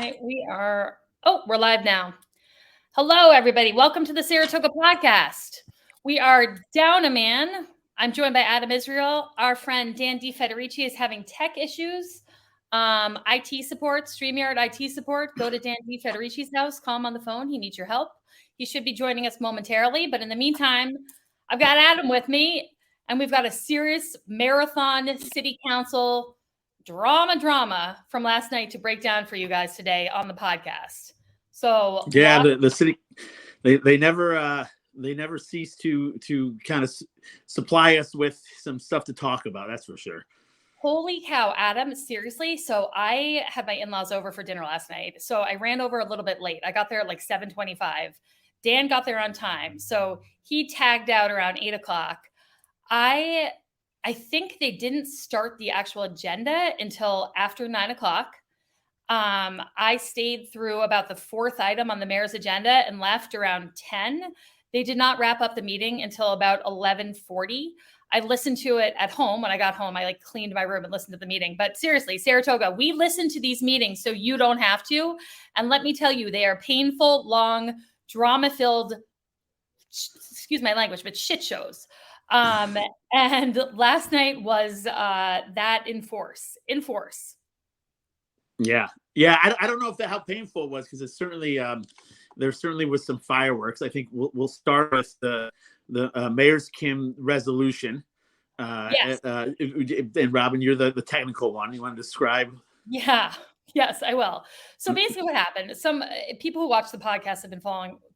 Okay, we're live now. Hello, everybody. Welcome to the Saratoga Podcast. We are down a man. I'm joined by Adam Israel. Our friend Dan DeFederici is having tech issues. IT support, StreamYard IT support. Go to Dan DeFederici's house. Call him on the phone. He needs your help. He should be joining us momentarily. But in the meantime, I've got Adam with me, and we've got a serious marathon city council drama from last night to break down for you guys today on the podcast. So yeah, the city, they never cease to kind of supply us with some stuff to talk about. That's for sure. Holy cow, Adam, seriously? So I had my in-laws over for dinner last night. So I ran over a little bit late. I got there at like 7:25. Dan got there on time. So he tagged out around 8 o'clock. I think they didn't start the actual agenda until after 9 o'clock. I stayed through about the fourth item on the mayor's agenda and left around 10. They did not wrap up the meeting until about 11:40. I listened to it at home. When I got home, I cleaned my room and listened to the meeting. But seriously, Saratoga, we listen to these meetings so you don't have to. And let me tell you, they are painful, long, drama-filled, excuse my language, but shit shows. And last night was that in force. Yeah. I don't know if how painful it was, because it's certainly there certainly was some fireworks. I think we'll start with the Mayor's Kim resolution. Yes. And Robin, you're the technical one. You want to describe? Yeah. Yes, I will. So basically what happened, some people who watch the podcast have been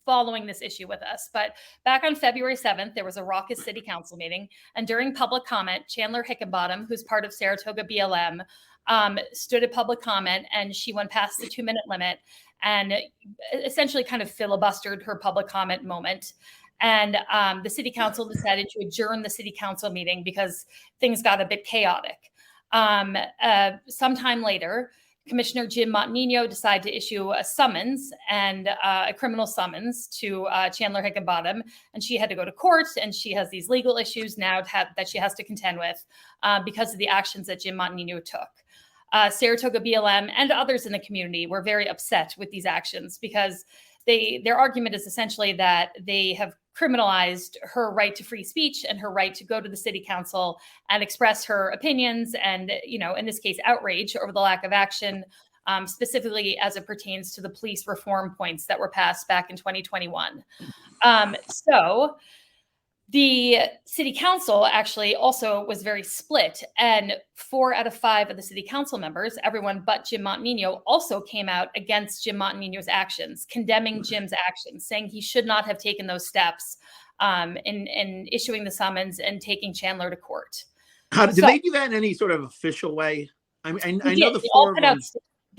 following this issue with us. But back on February 7th, there was a raucous city council meeting. And during public comment, Chandler Hickenbottom, who's part of Saratoga BLM, stood at public comment, and she went past the 2-minute limit and essentially kind of filibustered her public comment moment. And the city council decided to adjourn the city council meeting because things got a bit chaotic. Sometime later, Commissioner Jim Montagnino decided to issue a summons and a criminal summons to Chandler Hickenbottom, and she had to go to court, and she has these legal issues now that she has to contend with because of the actions that Jim Montagnino took. Saratoga BLM and others in the community were very upset with these actions because their argument is essentially that they have criminalized her right to free speech and her right to go to the city council and express her opinions and, in this case, outrage over the lack of action, specifically as it pertains to the police reform points that were passed back in 2021. So the city council actually also was very split, and 4 out of 5 of the city council members, everyone but Jim Montagnino, also came out against Jim Montagnino's actions, condemning Jim's actions, saying he should not have taken those steps in issuing the summons and taking Chandler to court. Did they do that in any sort of official way? I know the 4 of them.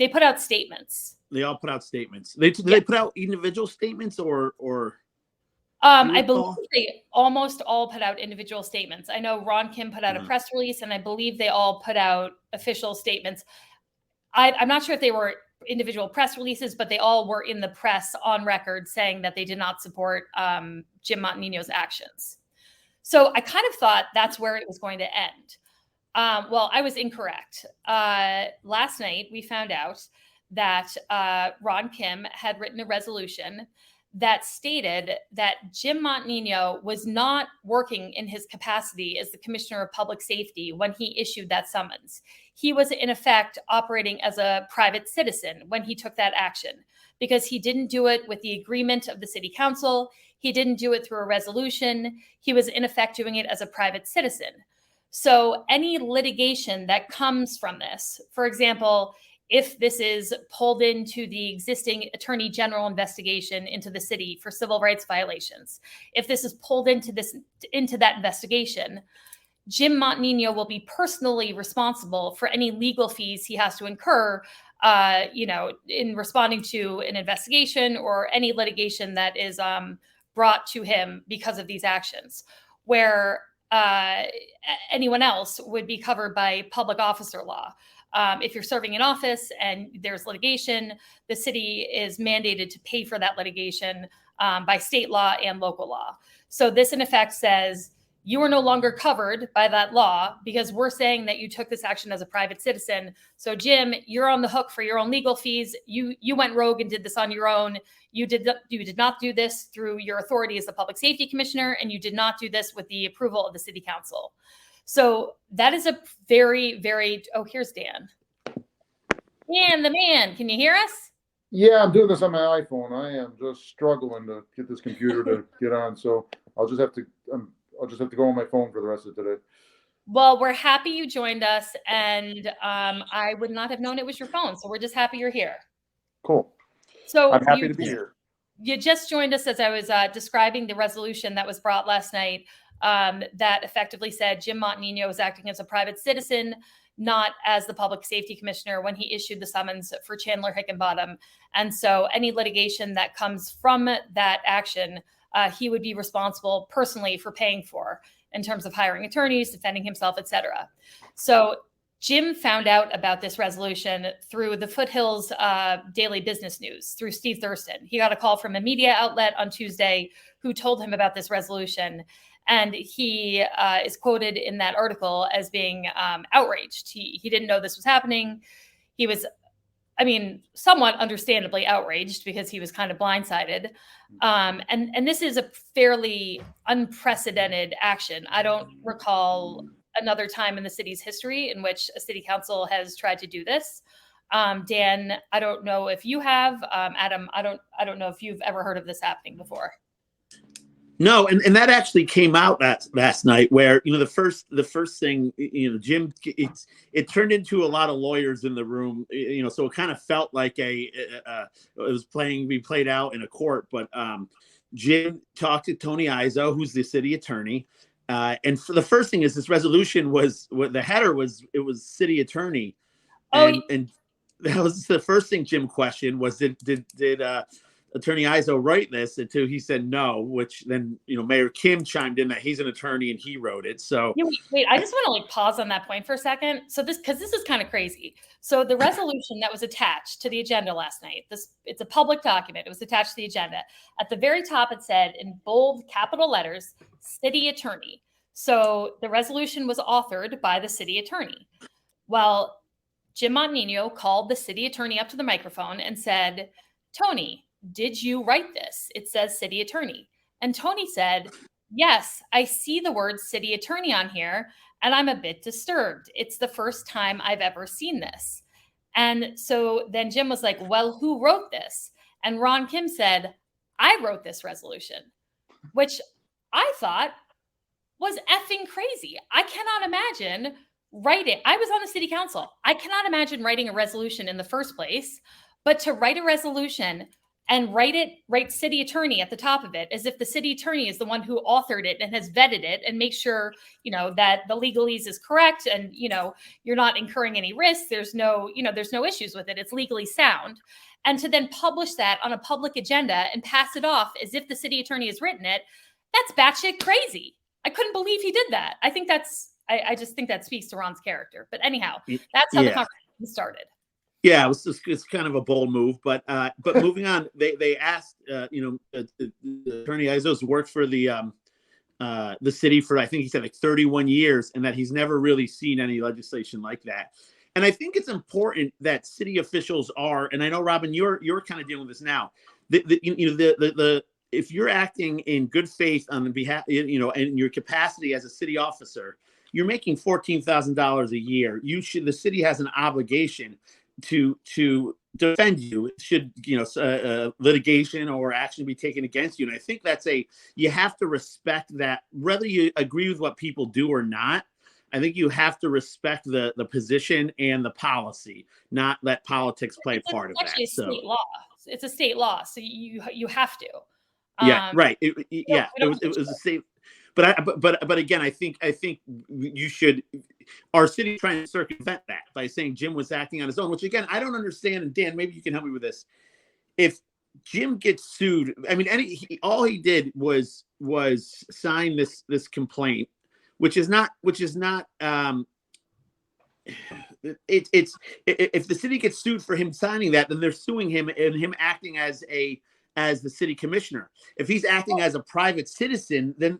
They put out statements. They all put out statements. They put out individual statements or? I believe they almost all put out individual statements. I know Ron Kim put out a press release, and I believe they all put out official statements. I'm not sure if they were individual press releases, but they all were in the press on record saying that they did not support Jim Montagnino's actions. So I kind of thought that's where it was going to end. Well, I was incorrect. Last night, we found out that Ron Kim had written a resolution that stated that Jim Montagnino was not working in his capacity as the Commissioner of Public Safety when he issued that summons. He was, in effect, operating as a private citizen when he took that action, because he didn't do it with the agreement of the city council. He didn't do it through a resolution. He was, in effect, doing it as a private citizen. So any litigation that comes from this, for example, if this is pulled into the existing attorney general investigation into the city for civil rights violations, if this is pulled into that investigation, Jim Montagnino will be personally responsible for any legal fees he has to incur, in responding to an investigation or any litigation that is brought to him because of these actions, where anyone else would be covered by public officer law. If you're serving in office and there's litigation, the city is mandated to pay for that litigation by state law and local law. So this, in effect, says you are no longer covered by that law because we're saying that you took this action as a private citizen. So Jim, you're on the hook for your own legal fees. You went rogue and did this on your own. You did not do this through your authority as the public safety commissioner, and you did not do this with the approval of the city council. So that is a very, very, oh, here's Dan. Dan, the man, can you hear us? Yeah, I'm doing this on my iPhone. I am just struggling to get this computer to get on. So I'll just have to go on my phone for the rest of today. Well, we're happy you joined us, and I would not have known it was your phone. So we're just happy you're here. Cool. So I'm happy to be here. You just joined us as I was describing the resolution that was brought last night that effectively said Jim Montagnino was acting as a private citizen, not as the public safety commissioner when he issued the summons for Chandler Hickenbottom. And so any litigation that comes from that action, he would be responsible personally for paying for in terms of hiring attorneys, defending himself, etc. So Jim found out about this resolution through the Foothills Daily Business News, through Steve Thurston. He got a call from a media outlet on Tuesday who told him about this resolution. And he is quoted in that article as being outraged. He didn't know this was happening. He was, somewhat understandably outraged because he was kind of blindsided. And this is a fairly unprecedented action. I don't recall another time in the city's history in which a city council has tried to do this. Dan, I don't know if you have. Adam, I don't know if you've ever heard of this happening before. No, and that actually came out last night where, the first thing, Jim, it turned into a lot of lawyers in the room, so it kind of felt like it was being played out in a court. But Jim talked to Tony Izzo, who's the city attorney. And for the first thing is this resolution was what the header was, it was city attorney. And that was the first thing Jim questioned was, did Attorney Izzo write this? Until he said no, which then Mayor Kim chimed in that he's an attorney and he wrote it. So wait, I just want to pause on that point for a second. So this is kind of crazy. So the resolution that was attached to the agenda last night, it's a public document. It was attached to the agenda. At the very top, it said in bold capital letters, city attorney. So the resolution was authored by the city attorney. Well, Jim Montagnino called the city attorney up to the microphone and said, Tony, did you write this? It says city attorney. And Tony said, yes, I see the word city attorney on here, and I'm a bit disturbed. It's the first time I've ever seen this. And so then Jim was like, well, who wrote this? And Ron Kim said, I wrote this resolution, which I thought was effing crazy. I cannot imagine writing. I was on the city council. I cannot imagine writing a resolution in the first place, but to write a resolution and write city attorney at the top of it, as if the city attorney is the one who authored it and has vetted it and make sure, that the legalese is correct and, you're not incurring any risks. There's no issues with it. It's legally sound. And to then publish that on a public agenda and pass it off as if the city attorney has written it, that's batshit crazy. I couldn't believe he did that. I think I just think that speaks to Ron's character. But anyhow, that's how the conversation started. Yeah, it's kind of a bold move, but moving on, they asked Attorney Izzo's worked for the city for, I think he said 31 years, and that he's never really seen any legislation like that. And I think it's important that city officials are, and I know Robin, you're kind of dealing with this now. If you're acting in good faith on the behalf, and your capacity as a city officer, you're making $14,000 a year. The city has an obligation to defend you. Should litigation or action be taken against you. And I think you have to respect that, whether you agree with what people do or not. I think you have to respect the position and the policy, not let politics play a part of that. It's state law. It's a state law, so you have to. Yeah, right. It was a state. But again, I think you should. Our city trying to circumvent that by saying Jim was acting on his own, which again I don't understand. And Dan, maybe you can help me with this. If Jim gets sued, all he did was sign this complaint, which is not. If the city gets sued for him signing that, then they're suing him and him acting as a as the city commissioner. If he's acting as a private citizen, then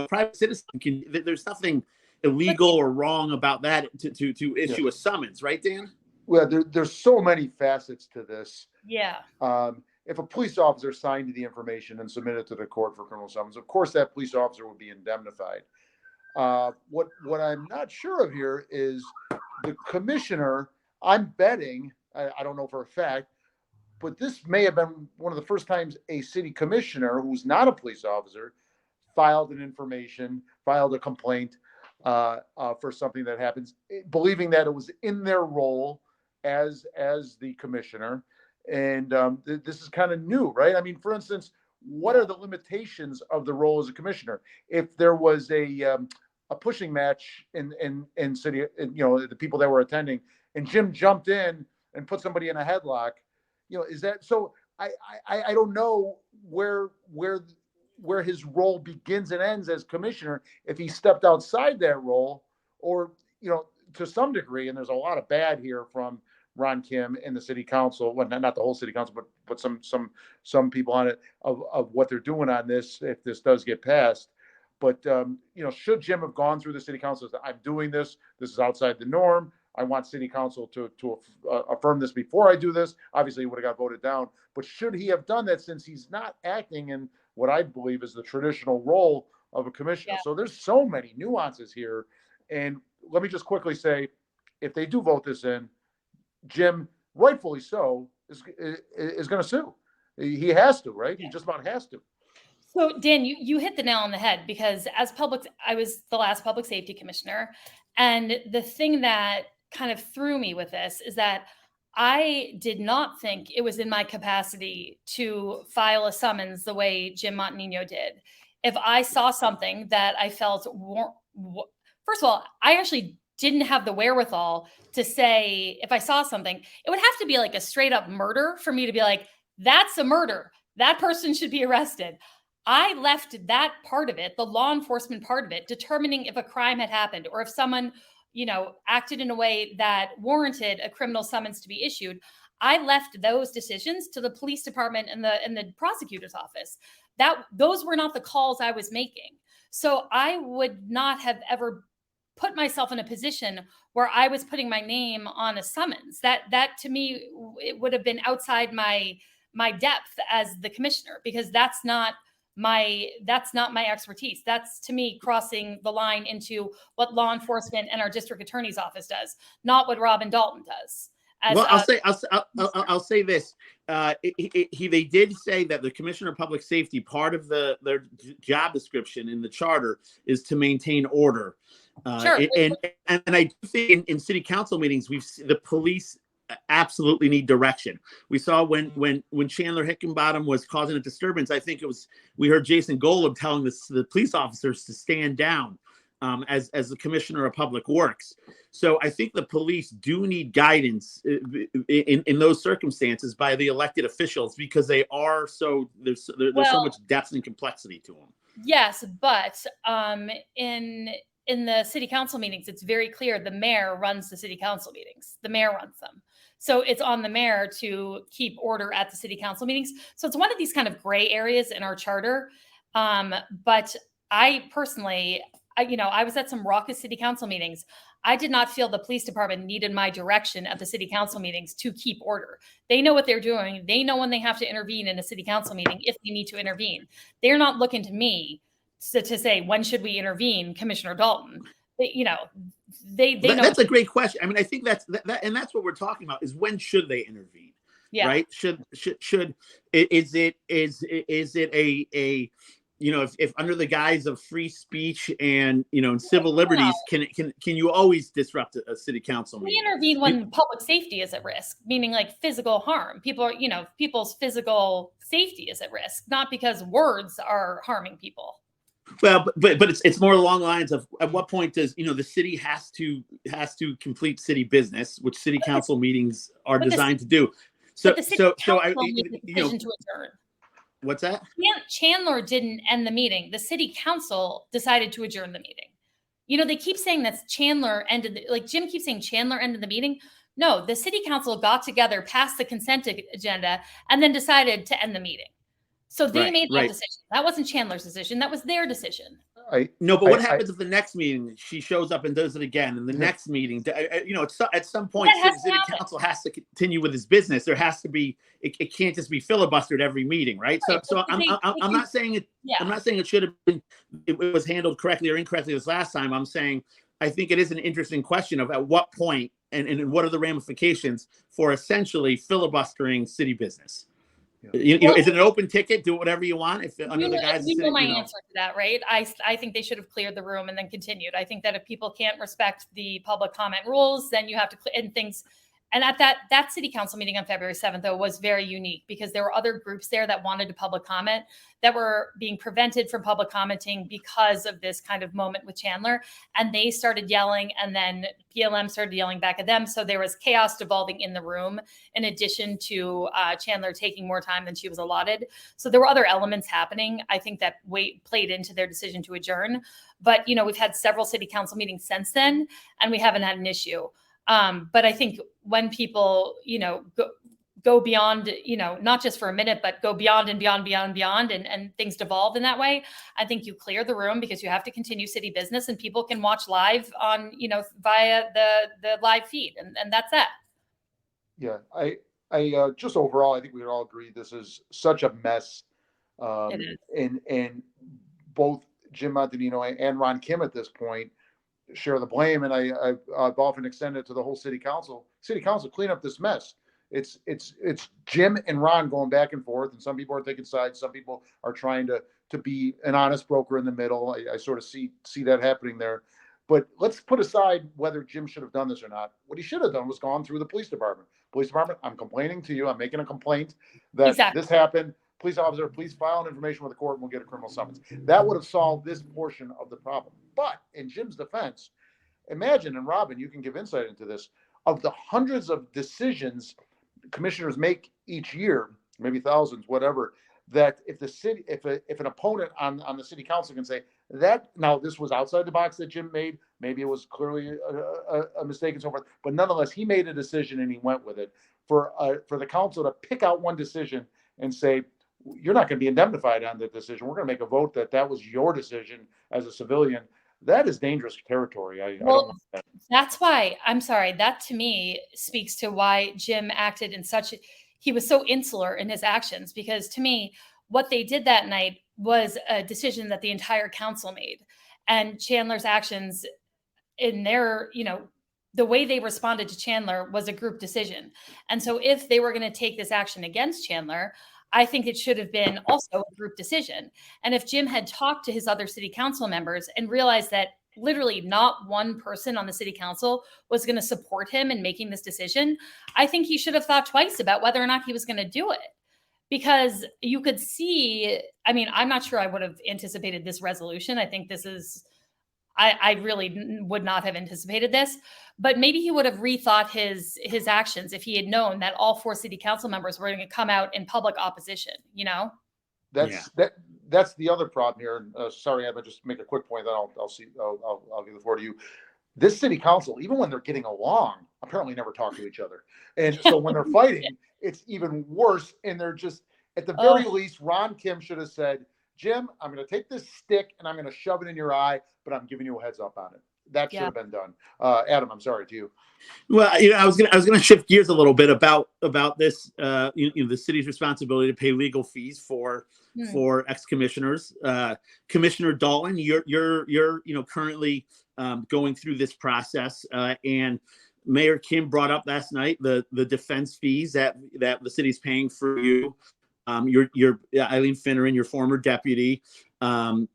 private citizen there's nothing illegal or wrong about that to issue a summons, right, Dan? Well, there's so many facets to this. Yeah. If a police officer signed the information and submitted it to the court for criminal summons, of course that police officer would be indemnified. What I'm not sure of here is the commissioner. I'm betting, I don't know for a fact, but this may have been one of the first times a city commissioner who's not a police officer filed a complaint for something that happens, believing that it was in their role as the commissioner. And this is kind of new, right? I mean, for instance, what are the limitations of the role as a commissioner? If there was a pushing match in city, the people that were attending, and Jim jumped in and put somebody in a headlock, is that so? I don't know where his role begins and ends as commissioner if he stepped outside that role, or to some degree. And there's a lot of bad here from Ron Kim and the city council. Well, not the whole city council, but some people on it of what they're doing on this if this does get passed. But should Jim have gone through the city council? I'm doing this. This is outside the norm. I want city council to affirm this before I do this. Obviously, he would have got voted down. But should he have done that, since he's not acting in what I believe is the traditional role of a commissioner? Yeah. So there's so many nuances here. And let me just quickly say, if they do vote this in, Jim, rightfully so, is going to sue. He has to, right? Yeah. He just about has to. So, Dan, you hit the nail on the head, because I was the last public safety commissioner. And the thing that kind of threw me with this is that I did not think it was in my capacity to file a summons the way Jim Montagnino did. If I saw something that I felt, first of all, I actually didn't have the wherewithal to say, if I saw something, it would have to be like a straight up murder for me to be like, that's a murder. That person should be arrested. I left that part of it, the law enforcement part of it, determining if a crime had happened or if someone, acted in a way that warranted a criminal summons to be issued. I left those decisions to the police department and the prosecutor's office. Those were not the calls I was making. So I would not have ever put myself in a position where I was putting my name on a summons. That to me, it would have been outside my depth as the commissioner, because that's not my expertise. That's, to me, crossing the line into what law enforcement and our district attorney's office does, not what Robin Dalton does. I'll say this. They did say that the commissioner of public safety, part of their job description in the charter is to maintain order. Sure. And I do think in city council meetings, the police absolutely need direction. We saw when Chandler Hickenbottom was causing a disturbance, I think we heard Jason Golub telling the police officers to stand down as the commissioner of public works. So I think the police do need guidance in those circumstances by the elected officials, because they are there's so much depth and complexity to them. Yes, but in the city council meetings, it's very clear the mayor runs the city council meetings. The mayor runs them. So it's on the mayor to keep order at the city council meetings. So it's one of these kind of gray areas in our charter. But I personally, I was at some raucous city council meetings. I did not feel the police department needed my direction at the city council meetings to keep order. They know what they're doing. They know when they have to intervene in a city council meeting, if they need to intervene. They're not looking to me to say, when should we intervene, Commissioner Dalton? They know. That's a great question. I mean, I think that's what we're talking about, is when should they intervene? Yeah. Right? Is it a if under the guise of free speech and civil liberties, can you always disrupt a city council meeting? We intervene when public safety is at risk, meaning like physical harm. People's physical safety is at risk, not because words are harming people. Well, but it's more along the lines of, at what point does the city has to complete city business, which city council meetings are designed to do. So to adjourn. What's that? Chandler didn't end the meeting. The city council decided to adjourn the meeting. They keep saying that Chandler ended, Jim keeps saying Chandler ended the meeting. No, the city council got together, passed the consent agenda, and then decided to end the meeting. So they made that decision. That wasn't Chandler's decision. That was their decision. What happens if the next meeting she shows up and does it again? And the next meeting, at some point, city council has to continue with his business. There has to be. It can't just be filibustered every meeting, right? So I'm not saying it. Yeah. I'm not saying it should have been. It was handled correctly or incorrectly this last time. I'm saying I think it is an interesting question of at what point and what are the ramifications for essentially filibustering city business. Is it an open ticket? Do whatever you want. If under the guise, my answer to that, right? I think they should have cleared the room and then continued. I think that if people can't respect the public comment rules, then you have to and things. And at that city council meeting on February 7th, though, was very unique because there were other groups there that wanted to public comment that were being prevented from public commenting because of this kind of moment with Chandler. And they started yelling, and then PLM started yelling back at them. So there was chaos devolving in the room, in addition to Chandler taking more time than she was allotted. So there were other elements happening, I think, that played into their decision to adjourn. But, we've had several city council meetings since then, and we haven't had an issue. But I think when people, go beyond, not just for a minute, but go beyond and beyond, and things devolve in that way, I think you clear the room because you have to continue city business and people can watch live on, via the live feed. And that's that. Yeah. I just overall, I think we would all agree this is such a mess. It is. And both Jim Montagnino and Ron Kim at this point share the blame, and I've often extended it to the whole city council. City council, clean up this mess. It's Jim and Ron going back and forth, and some people are taking sides. Some people are trying to be an honest broker in the middle. I sort of see that happening there. But let's put aside whether Jim should have done this or not. What he should have done was gone through the police department. Police department, I'm complaining to you. I'm making a complaint that This happened. Police officer, please file an information with the court and we'll get a criminal summons. That would have solved this portion of the problem. But in Jim's defense, imagine, and Robin, you can give insight into this, of the hundreds of decisions commissioners make each year, maybe thousands, whatever, that if the city, if an opponent on the city council can say that, now this was outside the box that Jim made, maybe it was clearly a mistake and so forth, but nonetheless, he made a decision and he went with it. For the council to pick out one decision and say, you're not going to be indemnified on the decision. We're going to make a vote that was your decision as a civilian. That is dangerous territory. I don't want that. That's why, I'm sorry, that to me speaks to why Jim acted in he was so insular in his actions, because to me, what they did that night was a decision that the entire council made. And Chandler's actions in their, the way they responded to Chandler was a group decision. And so if they were going to take this action against Chandler, I think it should have been also a group decision. And if Jim had talked to his other city council members and realized that literally not one person on the city council was going to support him in making this decision, I think he should have thought twice about whether or not he was going to do it. Because you could see, I'm not sure I would have anticipated this resolution. I think this is, I really would not have anticipated this, but maybe he would have rethought his actions if he had known that all 4 city council members were going to come out in public opposition, That's the other problem here. Sorry, I'm just make a quick point, then I'll give the floor to you. This city council, even when they're getting along, apparently never talk to each other. And so when they're fighting, it's even worse. And they're just, at the very least, Ron Kim should have said, Jim, I'm going to take this stick and I'm going to shove it in your eye, but I'm giving you a heads up on it. That should have been done. Adam, I'm sorry to you. Well, I was gonna shift gears a little bit about this. The city's responsibility to pay legal fees for ex-commissioners. Commissioner Dalton, you're currently going through this process, and Mayor Kim brought up last night the defense fees that the city's paying for you. Your Eileen Finneran, your former deputy,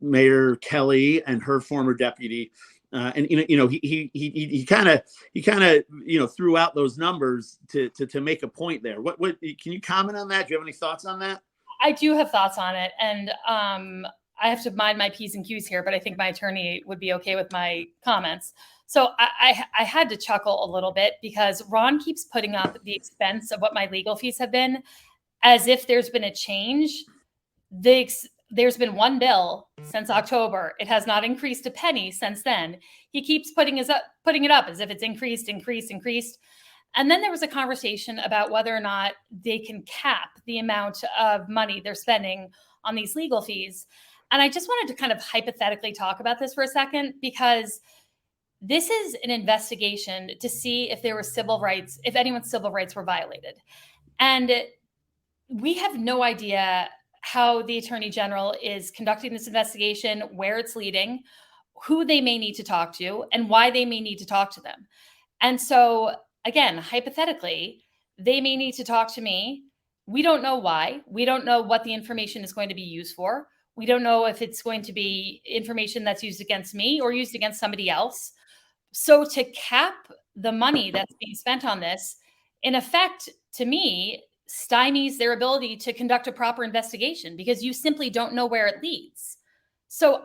Mayor Kelly and her former deputy, and he kind of threw out those numbers to make a point there. What can you comment on that? Do you have any thoughts on that? I do have thoughts on it, and I have to mind my P's and Q's here, but I think my attorney would be okay with my comments. So I had to chuckle a little bit because Ron keeps putting up the expense of what my legal fees have been as if there's been a change. There's been one bill since October. It has not increased a penny since then. He keeps putting it up as if it's increased. And then there was a conversation about whether or not they can cap the amount of money they're spending on these legal fees. And I just wanted to kind of hypothetically talk about this for a second, because this is an investigation to see if there were civil rights, if anyone's civil rights were violated. And we have no idea how the Attorney General is conducting this investigation, where it's leading, who they may need to talk to, and why they may need to talk to them. And so, again, hypothetically, they may need to talk to me. We don't know why. We don't know what the information is going to be used for. We don't know if it's going to be information that's used against me or used against somebody else. So to cap the money that's being spent on this, in effect, to me, stymies their ability to conduct a proper investigation, because you simply don't know where it leads. So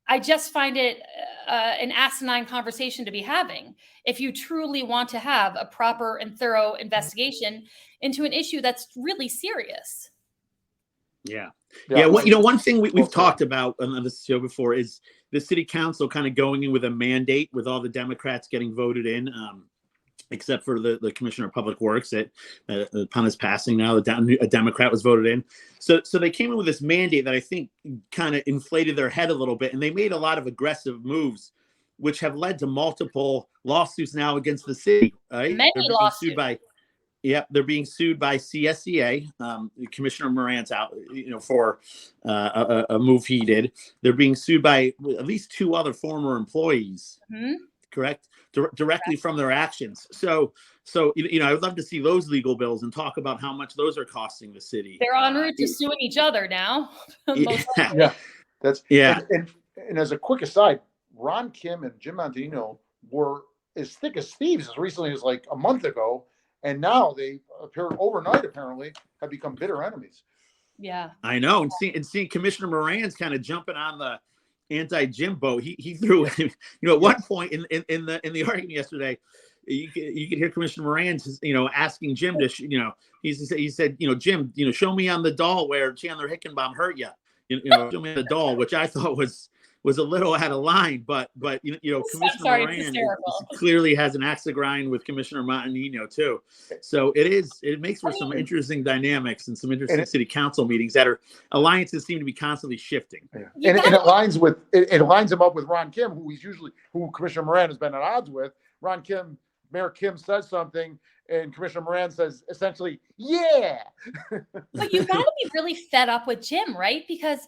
I just find it an asinine conversation to be having if you truly want to have a proper and thorough investigation into an issue that's really serious. Yeah. Well, one thing we've talked about on this show before is the city council kind of going in with a mandate, with all the Democrats getting voted in, except for the commissioner of public works that upon his passing now, a Democrat was voted in. So they came in with this mandate that I think kind of inflated their head a little bit, and they made a lot of aggressive moves, which have led to multiple lawsuits now against the city. Right? Many lawsuits. They're being sued by CSEA. Commissioner Moran's out, for a move he did. They're being sued by at least two other former employees. Mm-hmm. Correct? Directly from their actions. So I would love to see those legal bills and talk about how much those are costing the city. They're en route to suing each other now. And as a quick aside, Ron Kim and Jim Montagnino were as thick as thieves as recently as like a month ago. And now they appear overnight, apparently, have become bitter enemies. Yeah. I know. And seeing Commissioner Moran's kind of jumping on the anti-Jim boat. He threw, at one point in the argument yesterday, you could hear Commissioner Moran, asking Jim to, he said, Jim, show me on the doll where Chandler Hickenbaum hurt you. Show me the doll, which I thought was a little out of line, but Commissioner Moran clearly has an axe to grind with Commissioner Montagnino too. So it makes for some interesting dynamics and some interesting city council meetings that are alliances seem to be constantly shifting. Yeah. And it lines him up with Ron Kim, who Commissioner Moran has been at odds with. Mayor Kim says something, and Commissioner Moran says essentially, yeah. But you got to be really fed up with Jim, right? Because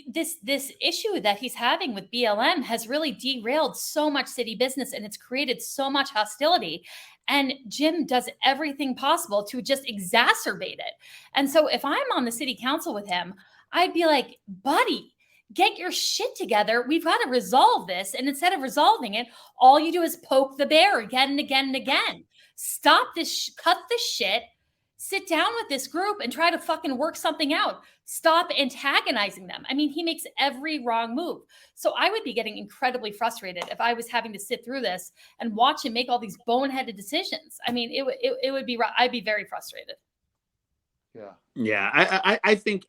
this issue that he's having with BLM has really derailed so much city business, and it's created so much hostility. And Jim does everything possible to just exacerbate it. And so if I'm on the city council with him, I'd be like, buddy, get your shit together. We've got to resolve this. And instead of resolving it, all you do is poke the bear again and again and again. Stop this, cut this shit, sit down with this group and try to fucking work something out. Stop antagonizing them. I mean, he makes every wrong move. So I would be getting incredibly frustrated if I was having to sit through this and watch him make all these boneheaded decisions. I mean, it would be, I'd be very frustrated. Yeah. I think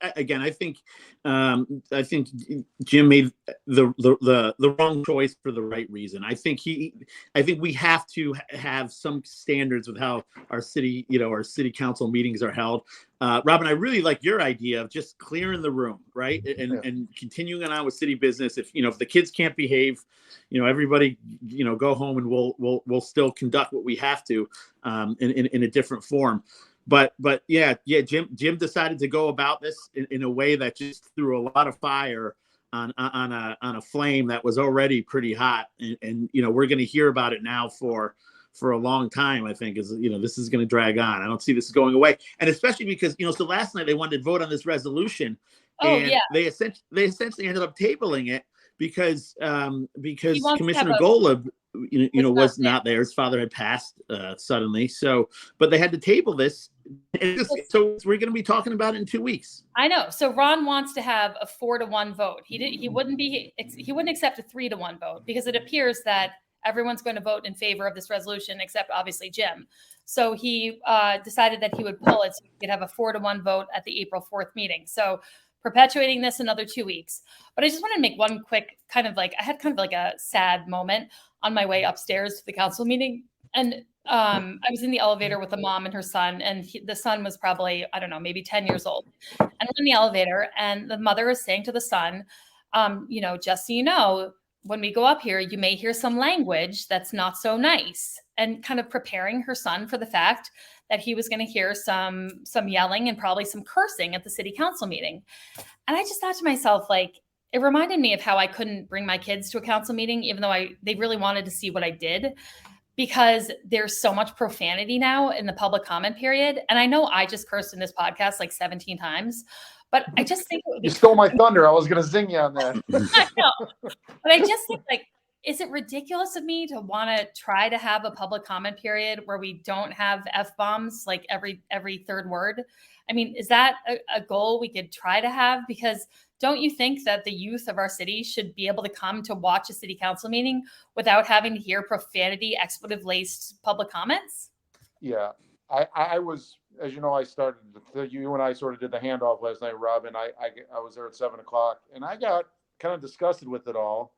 Jim made the wrong choice for the right reason. I think we have to have some standards with how our city council meetings are held. Robin, I really like your idea of just clearing the room, right? And continuing on with city business. If the kids can't behave, everybody, go home, and we'll still conduct what we have to in a different form. But Jim decided to go about this in a way that just threw a lot of fire on a flame that was already pretty hot, and we're going to hear about it now for a long time. I think this is going to drag on. I don't see this going away, and especially because so last night they wanted to vote on this resolution, they essentially ended up tabling it because Commissioner Golub was not there. His father had passed suddenly. So, but they had to table this. So we're going to be talking about it in 2 weeks. I know. So Ron wants to have a 4-1 vote. He wouldn't accept a 3-1 vote, because it appears that everyone's going to vote in favor of this resolution, except obviously Jim. So he decided that he would pull it so he could have a 4-1 vote at the April 4th meeting. So perpetuating this another 2 weeks. But I just want to make one quick I had kind of like a sad moment on my way upstairs to the council meeting. And I was in the elevator with a mom and her son, and the son was probably, I don't know, maybe 10 years old. And we're in the elevator, and the mother is saying to the son, just so you know, when we go up here, you may hear some language that's not so nice, and kind of preparing her son for the fact that he was going to hear some yelling and probably some cursing at the city council meeting. And I just thought to myself, like, it reminded me of how I couldn't bring my kids to a council meeting, even though they really wanted to see what I did, because there's so much profanity now in the public comment period. And I know I just cursed in this podcast like 17 times, but I just think you stole my thunder. I was going to zing you on that. I know. But I just think, like, is it ridiculous of me to want to try to have a public comment period where we don't have F-bombs like every third word? I mean, is that a goal we could try to have? Because don't you think that the youth of our city should be able to come to watch a city council meeting without having to hear profanity, expletive-laced public comments? Yeah, I was, as you know, you and I sort of did the handoff last night, Robin. I was there at 7:00, and I got kind of disgusted with it all,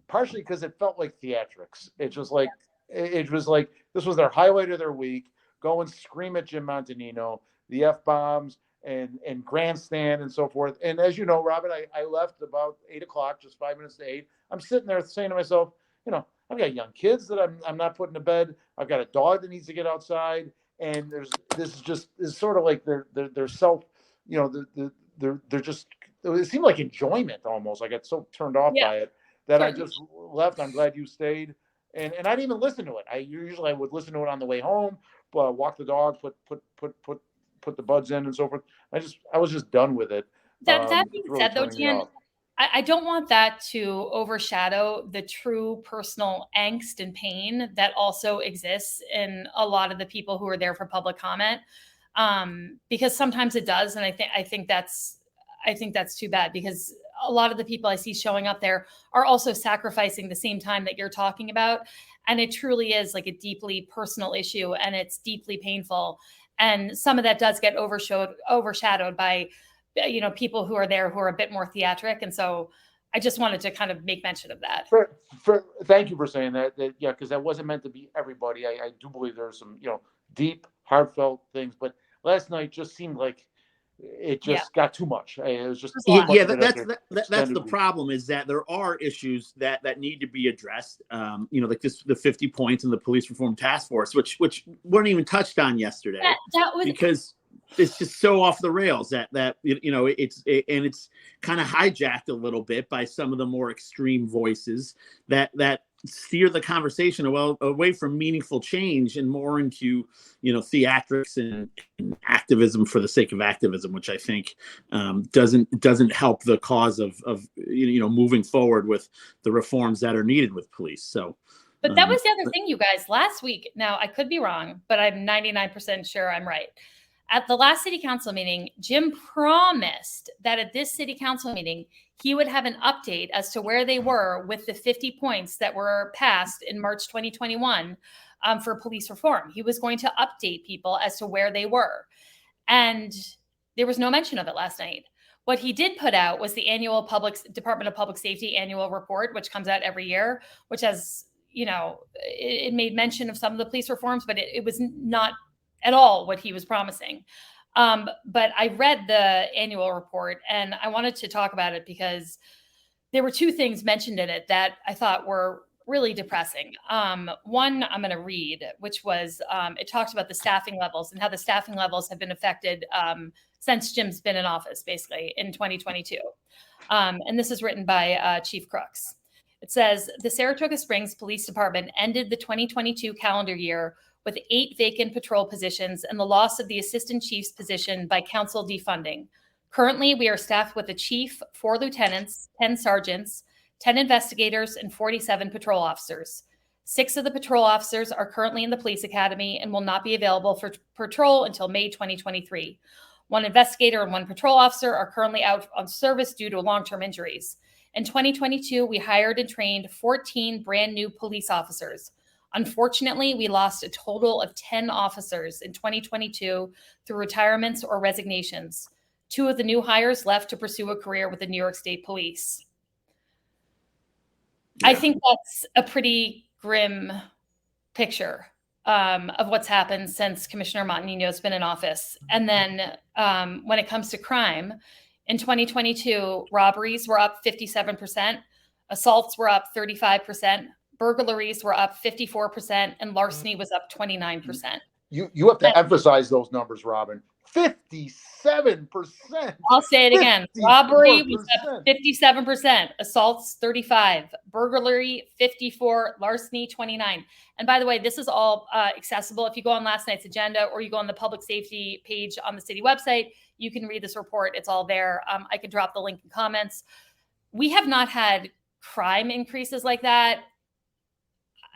partially because it felt like theatrics. It was like this was their highlight of their week. Go and scream at Jim Montagnino, the F-bombs, and grandstand and so forth. And as you know, Robin, I left about 8:00, just 5 minutes to 8. I'm sitting there saying to myself, I've got young kids that I'm not putting to bed. I've got a dog that needs to get outside. And this is sort of like they're self, they're just, it seemed like enjoyment almost. I got so turned off by it that I just left. I'm glad you stayed. And I didn't even listen to it. I would listen to it on the way home, walk the dog, put the buds in and so forth. I was just done with it. That being said, though, Dan, I don't want that to overshadow the true personal angst and pain that also exists in a lot of the people who are there for public comment, because sometimes it does, and I think that's too bad, because a lot of the people I see showing up there are also sacrificing the same time that you're talking about, and it truly is like a deeply personal issue, and it's deeply painful, and some of that does get overshadowed by people who are there who are a bit more theatric. And so I just wanted to kind of make mention of that. Thank you for saying that. Yeah, because that wasn't meant to be everybody. I do believe there's some, deep, heartfelt things, but last night just seemed like it just got too much. It was just too much. Yeah, that's the problem, is that there are issues that need to be addressed. Like the 50 points in the police reform task force, which weren't even touched on yesterday. That was because it's just so off the rails that it's kind of hijacked a little bit by some of the more extreme voices that steer the conversation away from meaningful change and more into theatrics and activism for the sake of activism, which I think doesn't help the cause of moving forward with the reforms that are needed with police. So. But that was the other thing, you guys, last week. Now, I could be wrong, but I'm 99% sure I'm right. At the last city council meeting, Jim promised that at this city council meeting, he would have an update as to where they were with the 50 points that were passed in March 2021 for police reform. He was going to update people as to where they were. And there was no mention of it last night. What he did put out was the annual Department of Public Safety annual report, which comes out every year, which has, it made mention of some of the police reforms, but it was not at all what he was promising. But I read the annual report, and I wanted to talk about it because there were two things mentioned in it that I thought were really depressing. One I'm going to read, which was, it talks about the staffing levels and how the staffing levels have been affected since Jim's been in office, basically in 2022. And this is written by Chief Crooks. It says, the Saratoga Springs Police Department ended the 2022 calendar year with 8 vacant patrol positions and the loss of the assistant chief's position by council defunding. Currently, we are staffed with a chief, 4 lieutenants, 10 sergeants, 10 investigators, and 47 patrol officers. 6 of the patrol officers are currently in the police academy and will not be available for patrol until May 2023. 1 investigator and 1 patrol officer are currently out on service due to long-term injuries. In 2022, we hired and trained 14 brand new police officers. Unfortunately, we lost a total of 10 officers in 2022 through retirements or resignations. 2 of the new hires left to pursue a career with the New York State Police. Yeah. I think that's a pretty grim picture of what's happened since Commissioner Montagnino has been in office. And then when it comes to crime, in 2022, robberies were up 57%, assaults were up 35%, burglaries were up 54%, and larceny was up 29%. You have to emphasize those numbers, Robin. 57%. I'll say it again. Robbery was up 57%, assaults 35%, burglary 54%, larceny 29%. And by the way, this is all accessible. If you go on last night's agenda or you go on the public safety page on the city website, you can read this report. It's all there. I could drop the link in comments. We have not had crime increases like that,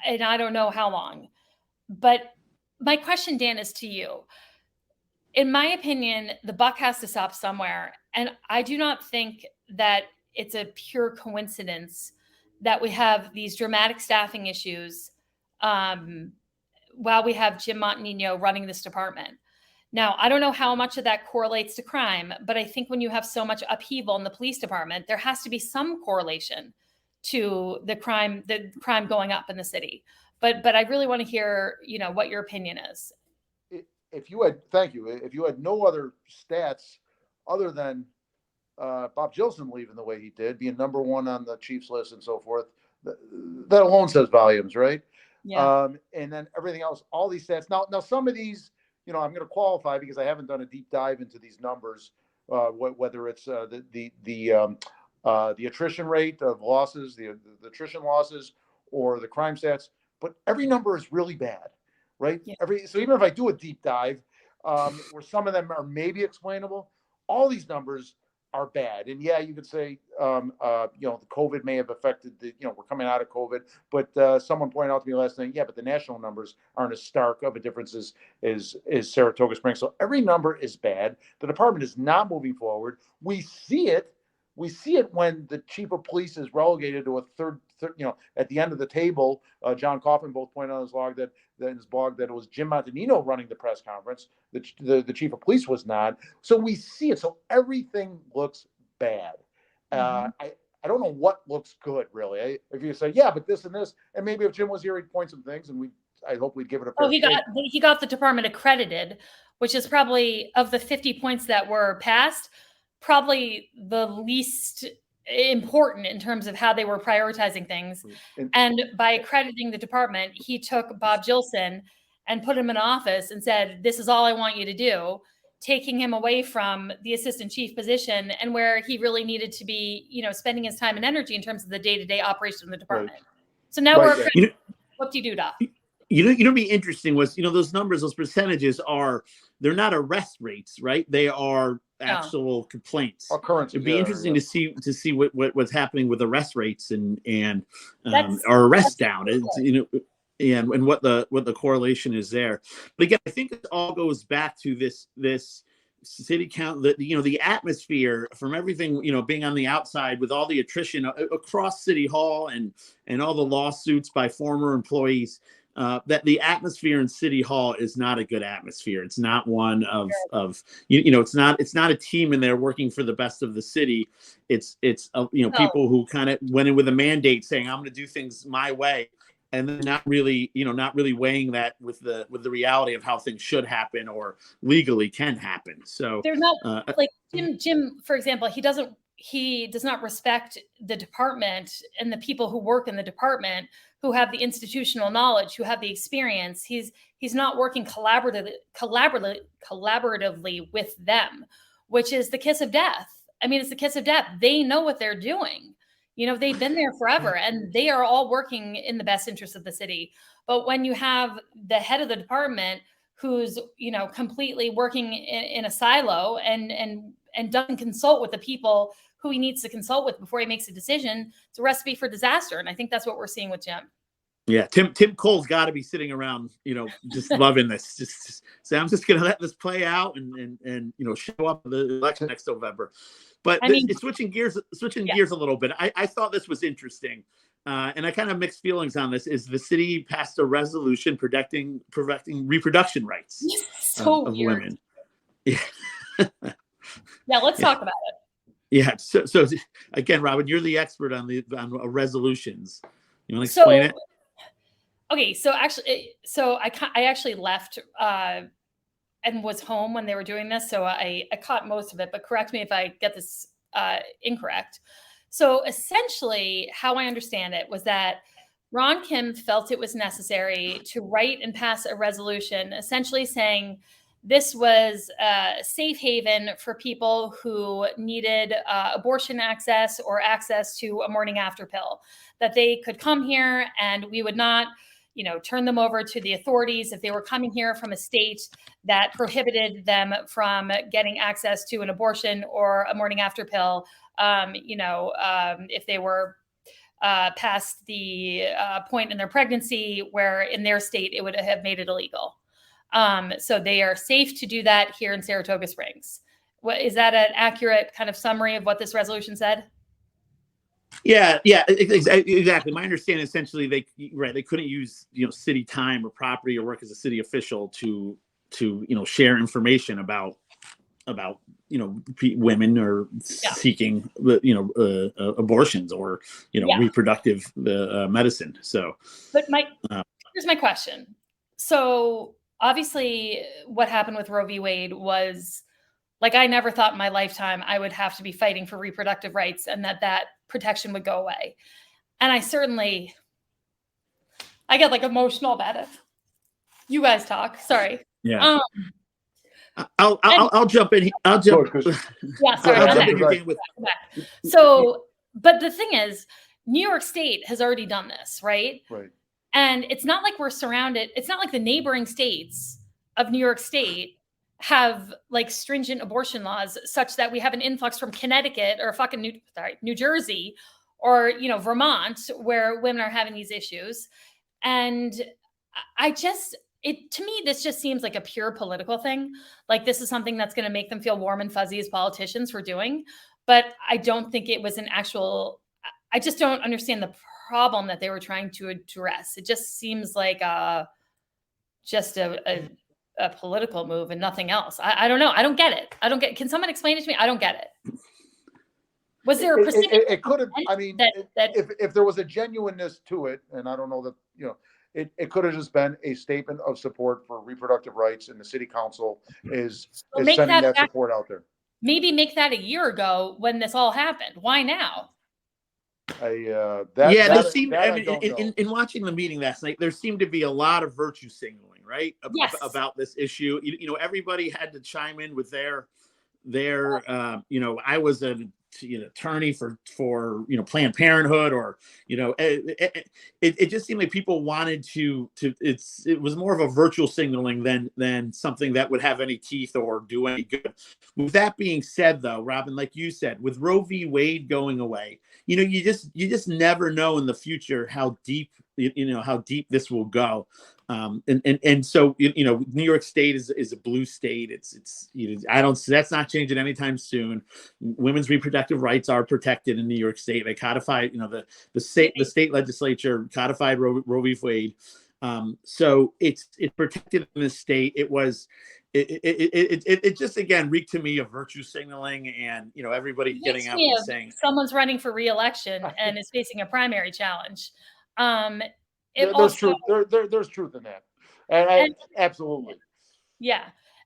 and I don't know how long. But my question, Dan, is to you. In my opinion, the buck has to stop somewhere. And I do not think that it's a pure coincidence that we have these dramatic staffing issues while we have Jim Montagnino running this department. Now, I don't know how much of that correlates to crime, but I think when you have so much upheaval in the police department, there has to be some correlation to the crime going up in the city. But I really want to hear, what your opinion is. Thank you. If you had no other stats other than Bob Gilson leaving the way he did, being number one on the Chiefs list and so forth, that alone says volumes, right? Yeah. And then everything else, all these stats. Now some of these, I'm going to qualify because I haven't done a deep dive into these numbers, whether it's the attrition rate of losses, the attrition losses, or the crime stats. But every number is really bad. Right. Yeah. So even if I do a deep dive, where some of them are maybe explainable, all these numbers are bad. And yeah, you could say, the COVID may have affected we're coming out of COVID, but someone pointed out to me last night, yeah, but the national numbers aren't as stark of a difference as Saratoga Springs. So every number is bad. The department is not moving forward. We see it. We see it when the chief of police is relegated to a third, at the end of the table. John Coffin both pointed out in his blog that it was Jim Montagnino running the press conference. The chief of police was not. So we see it. So everything looks bad. I don't know what looks good, really. If you say, yeah, but this and this, and maybe if Jim was here, he'd point some things, and I hope we'd give it a fair he got the department accredited, which is probably, of the 50 points that were passed, probably the least important in terms of how they were prioritizing things. And by accrediting the department, he took Bob Gilson and put him in office and said, this is all I want you to do, taking him away from the assistant chief position and where he really needed to be, spending his time and energy in terms of the day-to-day operation of the department. Right. So now we're accredited. Whoop-de-doo-dah. Be interesting was, those numbers, those percentages they're not arrest rates, right? They are actual complaints. Occurrences. It'd be interesting to see what's happening with arrest rates and our arrest down, and what the correlation is there. But again, I think it all goes back to this city count, the atmosphere from everything, being on the outside with all the attrition across City Hall and all the lawsuits by former employees. That the atmosphere in City Hall is not a good atmosphere. It's not one of it's not a team in there working for the best of the city. It's people who kind of went in with a mandate saying, I'm going to do things my way, and then not really weighing that with the reality of how things should happen or legally can happen. So they're not like Jim, for example, he does not respect the department and the people who work in the department who have the institutional knowledge, who have the experience. He's not working collaboratively with them, which is the kiss of death. I mean, it's the kiss of death. They know what they're doing. They've been there forever, and they are all working in the best interest of the city. But when you have the head of the department who's, completely working in a silo and doesn't consult with the people who he needs to consult with before he makes a decision, it's a recipe for disaster. And I think that's what we're seeing with Jim. Yeah, Tim Cole's got to be sitting around, just loving this. Just say, I'm just going to let this play out and show up in the election next November. But switching gears a little bit, I thought this was interesting, and I kind of mixed feelings on this. Is the city passed a resolution protecting reproduction rights of women? Yeah. Yeah, let's talk about it. Yeah. So again, Robin, you're the expert on resolutions. You want to explain it? Okay, so I actually left and was home when they were doing this, so I caught most of it. But correct me if I get this incorrect. So essentially, how I understand it was that Ron Kim felt it was necessary to write and pass a resolution, essentially saying this was a safe haven for people who needed abortion access or access to a morning after pill, that they could come here and we would not, turn them over to the authorities if they were coming here from a state that prohibited them from getting access to an abortion or a morning after pill. If they were past the point in their pregnancy where in their state it would have made it illegal. So they are safe to do that here in Saratoga Springs. Is that an accurate kind of summary of what this resolution said? Yeah, exactly. My understanding, essentially, they couldn't use city time or property or work as a city official to share information about women or seeking abortions or reproductive medicine. So, but here's my question. So obviously, what happened with Roe v. Wade was, like, I never thought in my lifetime I would have to be fighting for reproductive rights and that protection would go away. And I get like emotional about it. You guys talk. Sorry. Yeah. I'll jump in. I'll jump. Yeah. Sorry. So, but the thing is, New York State has already done this, right? Right. And it's not like we're surrounded. It's not like the neighboring states of New York State have like stringent abortion laws such that we have an influx from Connecticut or fucking New Jersey or, Vermont, where women are having these issues. And to me, this just seems like a pure political thing. Like, this is something that's going to make them feel warm and fuzzy as politicians for doing. But I don't think it was I just don't understand the problem that they were trying to address. It just seems like just a political move and nothing else. I don't know. I don't get it. Can someone explain it to me? I don't get it. Was there a it could have, if there was a genuineness to it, and I don't know that, it could have just been a statement of support for reproductive rights, and the city council is sending that support out there. Maybe make that a year ago when this all happened. Why now? In watching the meeting last night, there seemed to be a lot of virtue signaling, right? About this issue. Everybody had to chime in with their I was an attorney for Planned Parenthood, or it just seemed like people wanted to it was more of a virtual signaling than something that would have any teeth or do any good. With that being said, though, Robin, like you said, with Roe v. Wade going away, you just never know in the future how deep this will go. And so New York State is a blue state. That's not changing anytime soon. Women's reproductive rights are protected in New York State. They codified, the state legislature codified Roe v. Wade. So it's protected in the state. It just, again, reeked to me of virtue signaling and everybody getting out and saying someone's running for re-election and is facing a primary challenge. There's truth in that. And absolutely. Yeah.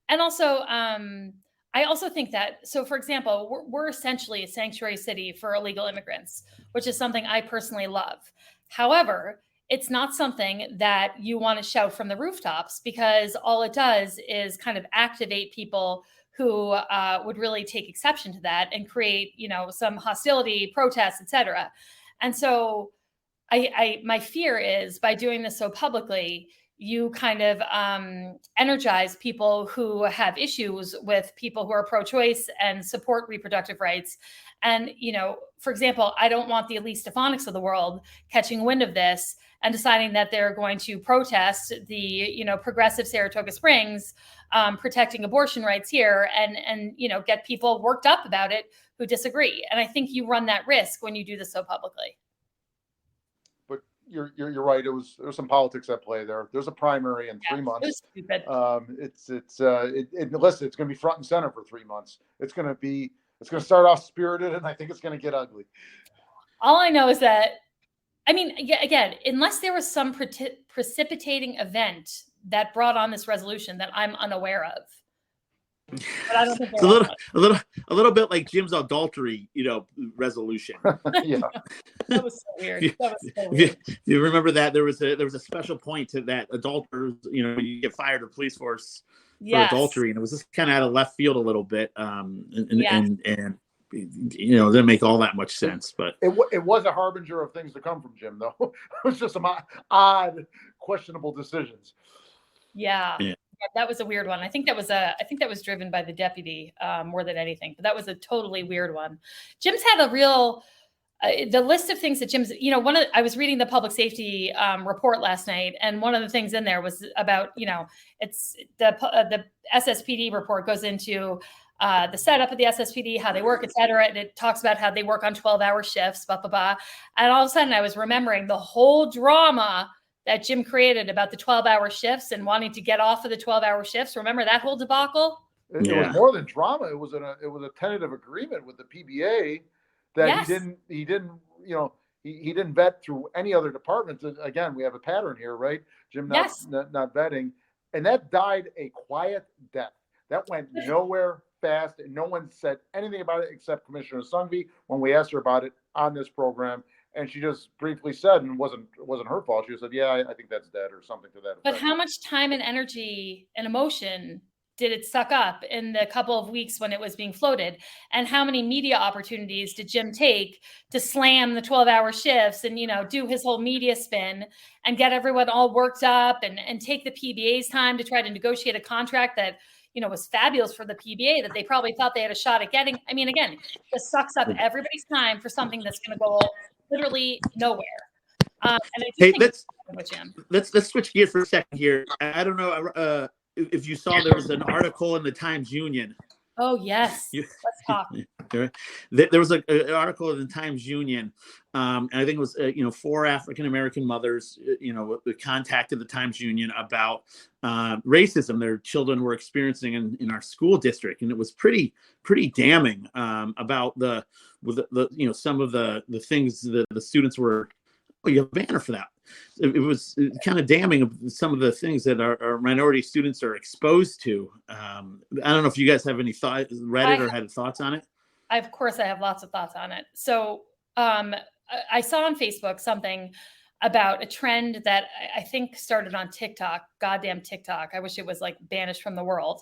And also, I also think that, so for example, we're essentially a sanctuary city for illegal immigrants, which is something I personally love. However, it's not something that you want to shout from the rooftops, because all it does is kind of activate people who would really take exception to that and create, some hostility, protests, etc. And so my fear is, by doing this so publicly, you kind of energize people who have issues with people who are pro-choice and support reproductive rights. And, for example, I don't want the Elise Stefanik's of the world catching wind of this and deciding that they're going to protest the, progressive Saratoga Springs protecting abortion rights here and get people worked up about it who disagree. And I think you run that risk when you do this so publicly. You're right. There's some politics at play there. There's a primary in 3 months. It was stupid. Listen, it's going to be front and center for 3 months. It's going to start off spirited, and I think it's going to get ugly. All I know is that I mean, again, unless there was some precipitating event that brought on this resolution that I'm unaware of. But I don't think it's a little bit like Jim's adultery, resolution. Yeah. That was so weird. You remember that there was a special point to that adulterers, you get fired of police force for adultery, and it was just kind of out of left field a little bit, and it didn't make all that much sense. But it was a harbinger of things to come from Jim, though. It was just some odd, questionable decisions. Yeah. That was a weird one. I think that was driven by the deputy more than anything. But that was a totally weird one. Jim's had a real the list of things that Jim's. I was reading the public safety report last night, and one of the things in there was about it's the SSPD report goes into the setup of the SSPD, how they work, et cetera. And it talks about how they work on 12-hour shifts, blah, blah, blah. And all of a sudden I was remembering the whole drama that Jim created about the 12-hour shifts and wanting to get off of the 12-hour shifts. Remember that whole debacle? It was more than drama. It was a tentative agreement with the PBA that he didn't vet through any other departments. Again, we have a pattern here, right? Jim not vetting. And that died a quiet death. That went nowhere fast, and no one said anything about it except Commissioner Sungvi when we asked her about it on this program. And she just briefly said, and it wasn't her fault. She said, "Yeah, I think that's dead," or something to that effect. But how much time and energy and emotion did it suck up in the couple of weeks when it was being floated? And how many media opportunities did Jim take to slam the 12-hour shifts and, do his whole media spin and get everyone all worked up and take the PBA's time to try to negotiate a contract that, was fabulous for the PBA that they probably thought they had a shot at getting. I mean, again, this sucks up everybody's time for something that's going to go literally nowhere. And I let's switch gears for a second here. I don't know if you saw there was an article in the Times Union. Oh yes, let's talk. There was an article in the Times Union, and I think it was 4 African American mothers contacted the Times Union about racism their children were experiencing in our school district, and it was pretty damning about the some of the things that the students were. Oh, you have a banner for that. It was kind of damning of some of the things that our minority students are exposed to. I don't know if you guys have any read it or had thoughts on it. Of course, I have lots of thoughts on it. So I saw on Facebook something about a trend that I think started on TikTok, goddamn TikTok. I wish it was like banished from the world,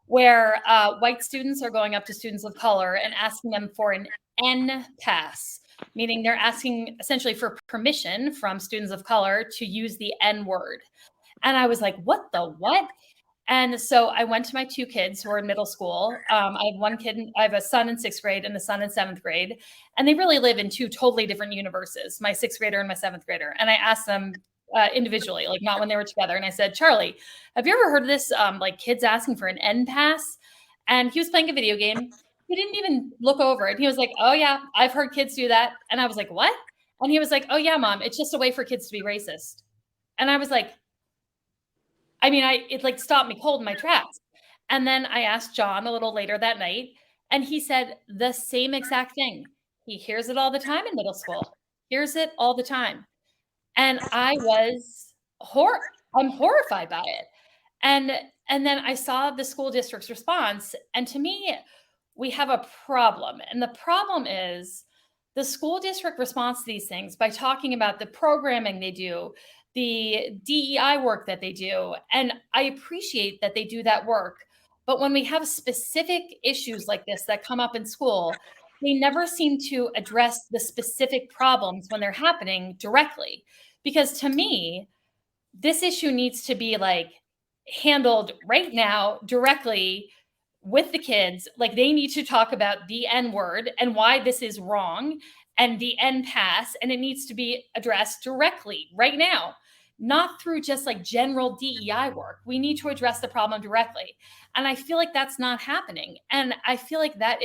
where white students are going up to students of color and asking them for an N pass. Meaning they're asking essentially for permission from students of color to use the N word. And I was like, what the what? And so I went to my 2 kids who are in middle school. I have a son in 6th grade and a son in 7th grade. And they really live in 2 totally different universes, my 6th grader and my 7th grader. And I asked them individually, like not when they were together. And I said, Charlie, have you ever heard of this? Like kids asking for an N pass? And he was playing a video game. He didn't even look over it. He was like, oh yeah, I've heard kids do that. And I was like, what? And he was like, oh yeah, Mom, it's just a way for kids to be racist. And I was like, it like stopped me cold in my tracks. And then I asked John a little later that night, and he said the same exact thing. He hears it all the time in middle school, hears it all the time. And I was I'm horrified by it. And then I saw the school district's response. And to me, we have a problem. And the problem is the school district responds to these things by talking about the programming they do, the DEI work that they do. And I appreciate that they do that work. But when we have specific issues like this that come up in school, they never seem to address the specific problems when they're happening directly. Because to me, this issue needs to be like handled right now directly with the kids. Like they need to talk about the N word and why this is wrong and the N pass. And it needs to be addressed directly right now, not through just like general DEI work. We need to address the problem directly. And I feel like that's not happening. And I feel like that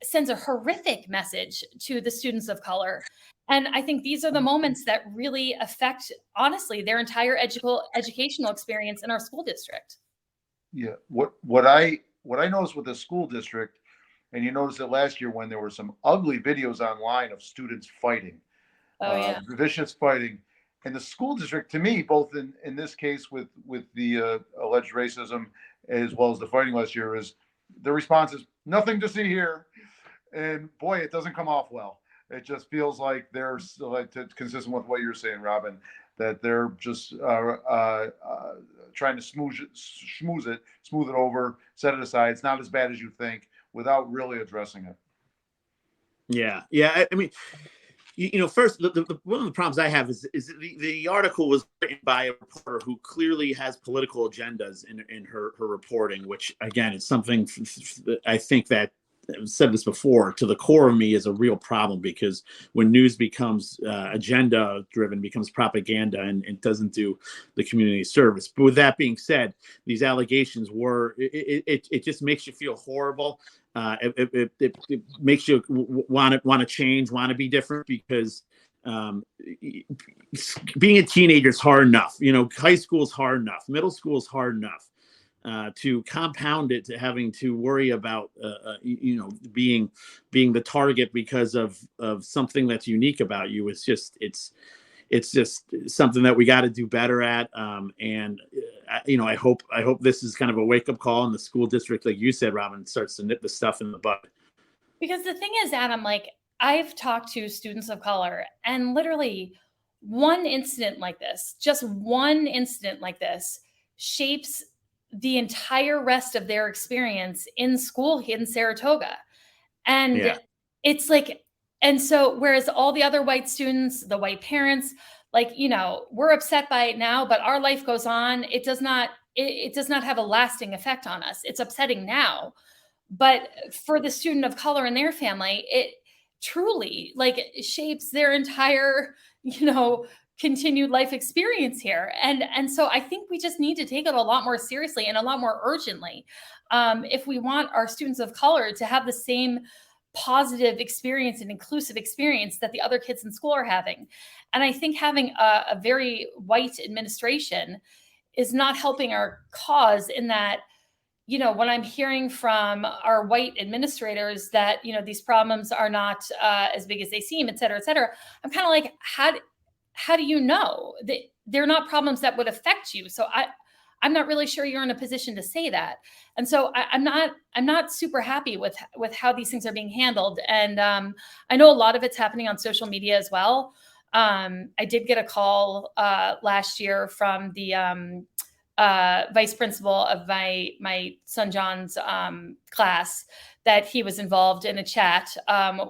sends a horrific message to the students of color. And I think these are the moments that really affect, honestly, their entire educational experience in our school district. Yeah. What I noticed with the school district, and you noticed it last year when there were some ugly videos online of students fighting. vicious fighting. And the school district, to me, both in this case with the alleged racism as well as the fighting last year, is the response is nothing to see here. And boy, it doesn't come off well. It just feels like they're consistent with what you're saying, Robin, that they're just trying to smooth it over, set it aside. It's not as bad as you think, without really addressing it. Yeah. I mean, first, one of the problems I have is the article was written by a reporter who clearly has political agendas in her reporting, which, again, is something I think that, I've said this before, to the core of me is a real problem, because when news becomes agenda driven, becomes propaganda, and it doesn't do the community service. But with that being said, these allegations it just makes you feel horrible. It makes you want to change, want to be different, because being a teenager is hard enough. High school is hard enough. Middle school is hard enough. To compound it to having to worry about, being the target because of something that's unique about you, it's just something that we got to do better at. I hope this is kind of a wake up call, and the school district, like you said, Robin, starts to nip the stuff in the bud. Because the thing is, Adam, I've talked to students of color, and literally just one incident like this shapes the entire rest of their experience in school in Saratoga. And it's and so whereas all the other white students, the white parents, we're upset by it now, but our life goes on. It does not have a lasting effect on us. It's upsetting now. But for the student of color and their family, it truly shapes their entire, continued life experience here. And so I think we just need to take it a lot more seriously and a lot more urgently. If we want our students of color to have the same positive experience and inclusive experience that the other kids in school are having. And I think having a very white administration is not helping our cause, in that, when I'm hearing from our white administrators that, these problems are not as big as they seem, et cetera, I'm kind of like, how do you know that they're not problems that would affect you? So I'm not really sure you're in a position to say that. And so I'm not super happy with how these things are being handled. And I know a lot of it's happening on social media as well. I did get a call last year from the vice principal of my son John's class, that he was involved in a chat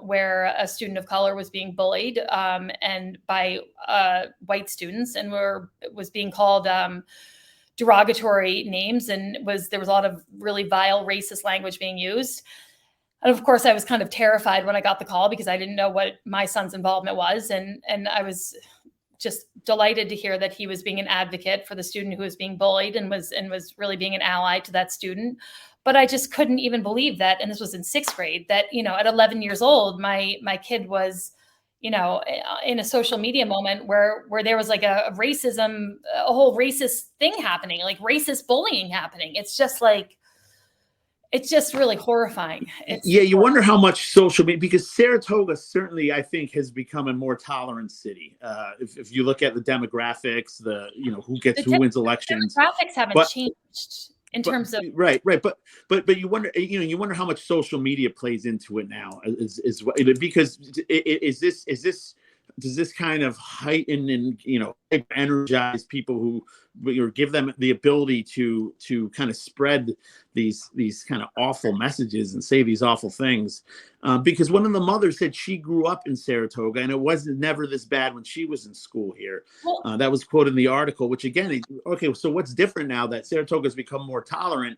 where a student of color was being bullied and by white students, and was being called derogatory names, and there was a lot of really vile racist language being used. And of course, I was kind of terrified when I got the call, because I didn't know what my son's involvement was, and I was just delighted to hear that he was being an advocate for the student who was being bullied, and was really being an ally to that student. But I just couldn't even believe that, and this was in 6th grade, that, at 11 years old, my kid was, in a social media moment where there was a whole racist thing happening, racist bullying happening. It's just really horrifying. You wonder how much social media, because Saratoga certainly, I think, has become a more tolerant city. If you look at the demographics, who wins elections. The demographics haven't changed. Terms of right, but you wonder how much social media plays into it now, because does this kind of heighten and energize people who, or give them the ability to kind of spread these kind of awful messages and say these awful things? Because one of the mothers said she grew up in Saratoga, and it wasn't never this bad when she was in school here. Well, that was quoted in the article, which again, okay, so what's different now that Saratoga has become more tolerant,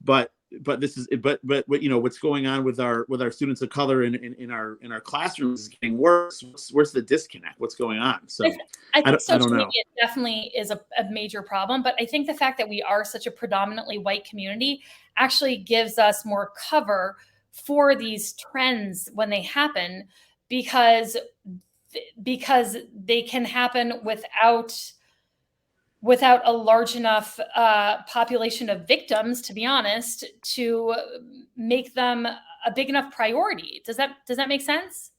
but what's going on with our students of color in our classrooms is getting worse. Where's the disconnect? What's going on? So I think social don't know. media definitely is a major problem, but I think the fact that we are such a predominantly white community actually gives us more cover for these trends when they happen, because they can happen without a large enough population of victims, to be honest, to make them a big enough priority. Does that make sense?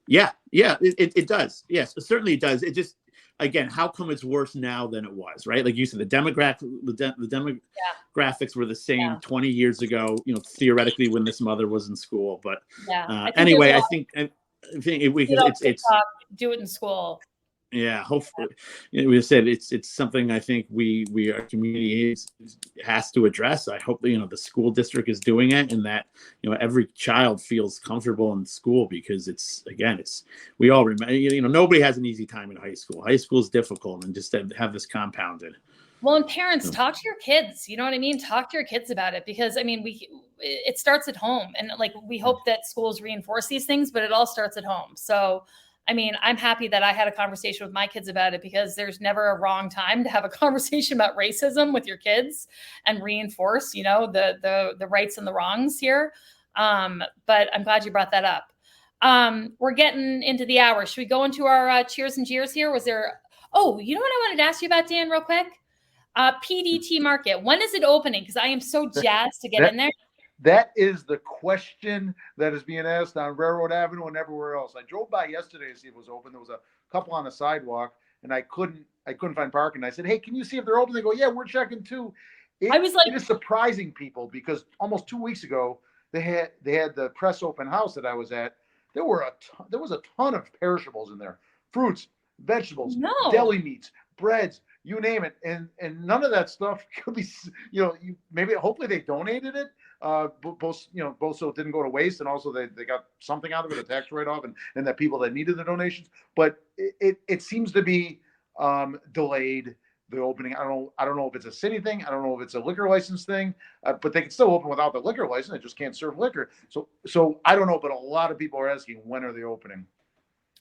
Yeah, it does. Yes, certainly it does. It just, again, how come it's worse now than it was, right? Like you said, the demographics were the same 20 years ago, theoretically when this mother was in school. But anyway, I think it's do it in school. Yeah, hopefully, we said it's something I think our community has to address. I hope the school district is doing it, and that every child feels comfortable in school, because we all remember nobody has an easy time in high school. High school is difficult, and just to have this compounded. Well, and parents, talk to your kids. You know what I mean? Talk to your kids about it, because it starts at home, and we hope that schools reinforce these things, but it all starts at home. So. I'm happy that I had a conversation with my kids about it, because there's never a wrong time to have a conversation about racism with your kids and reinforce, the rights and the wrongs here. But I'm glad you brought that up. We're getting into the hour. Should we go into our cheers and jeers here? You know what I wanted to ask you about, Dan, real quick? PDT Market. When is it opening? Because I am so jazzed to get in there. That is the question that is being asked on Railroad Avenue and everywhere else. I drove by yesterday to see if it was open. There was a couple on the sidewalk, and I couldn't find parking. I said, "Hey, can you see if they're open?" They go, "Yeah, we're checking too." It is surprising people, because almost 2 weeks ago they had the press open house that I was at. There was a ton of perishables in there: fruits, vegetables, deli meats, breads, you name it, and none of that stuff could be, hopefully they donated it. Both so it didn't go to waste, and also they got something out of it, a tax write-off, and that people that needed the donations. But it seems to be delayed, the opening. I don't know if it's a city thing. I don't know if it's a liquor license thing. But they can still open without the liquor license. They just can't serve liquor. So I don't know. But a lot of people are asking, when are they opening?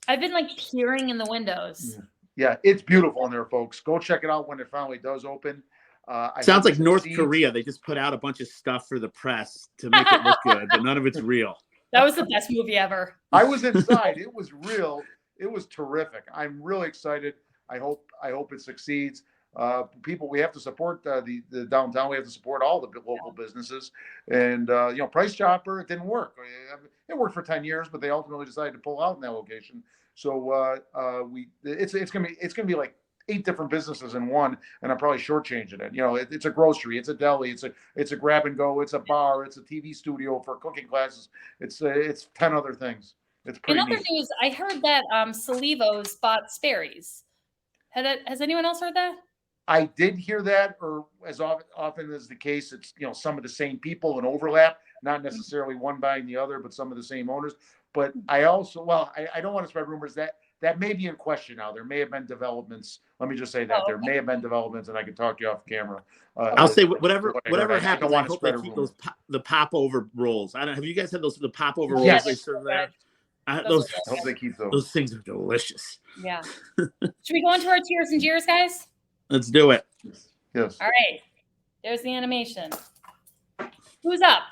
I've been peering in the windows. Yeah, it's beautiful in there, folks. Go check it out when it finally does open. Sounds like North Korea. They just put out a bunch of stuff for the press to make it look good, but none of it's real. That was the best movie ever. I was inside. It was real. It was terrific. I'm really excited. I hope it succeeds. People, we have to support the downtown. We have to support all the local businesses. And Price Chopper, it didn't work. It worked for 10 years, but they ultimately decided to pull out in that location. So it's gonna be like 8 different businesses in one, and I'm probably shortchanging it. It's a grocery, it's a deli, it's a grab and go, it's a bar, it's a TV studio for cooking classes. It's 10 other things. It's pretty In other news, I heard that Salivo's bought Sperry's. Has anyone else heard that? I did hear that, or as often as the case, it's some of the same people and overlap, not necessarily one buying the other, but some of the same owners. But I also, I don't want to spread rumors that may be in question now. There may have been developments. Let me just say that there may have been developments, and I can talk to you off camera. I'll say whatever happens. I hope they keep the popover rolls. Have you guys had the popover rolls they serve there? I hope they keep those. Those things are delicious. Yeah. Should we go into our cheers and jeers, guys? Let's do it. Yes. All right. There's the animation. Who's up?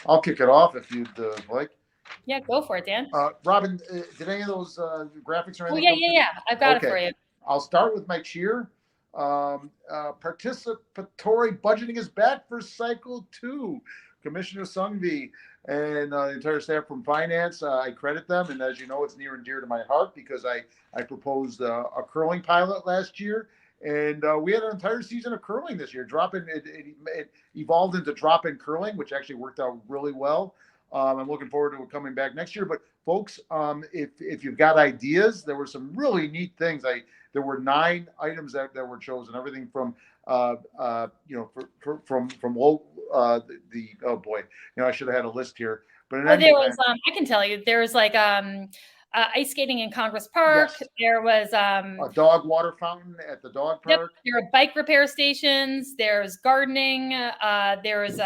I'll kick it off if you'd like. Yeah, go for it, Dan. Robin, did any of those graphics or anything? Oh, yeah. I've got it for you. I'll start with my cheer. Participatory budgeting is back for cycle 2. Commissioner Sungvi and the entire staff from finance, I credit them. And as you know, it's near and dear to my heart, because I proposed a curling pilot last year. And we had an entire season of curling this year. It evolved into drop-in curling, which actually worked out really well. I'm looking forward to it coming back next year. But folks, if you've got ideas, there were some really neat things. There were 9 items that were chosen. Everything from from low oh boy, I should have had a list here. But there was I can tell you there was ice skating in Congress Park. Yes. There was a dog water fountain at the dog park. Yep. There were bike repair stations. There's gardening. There was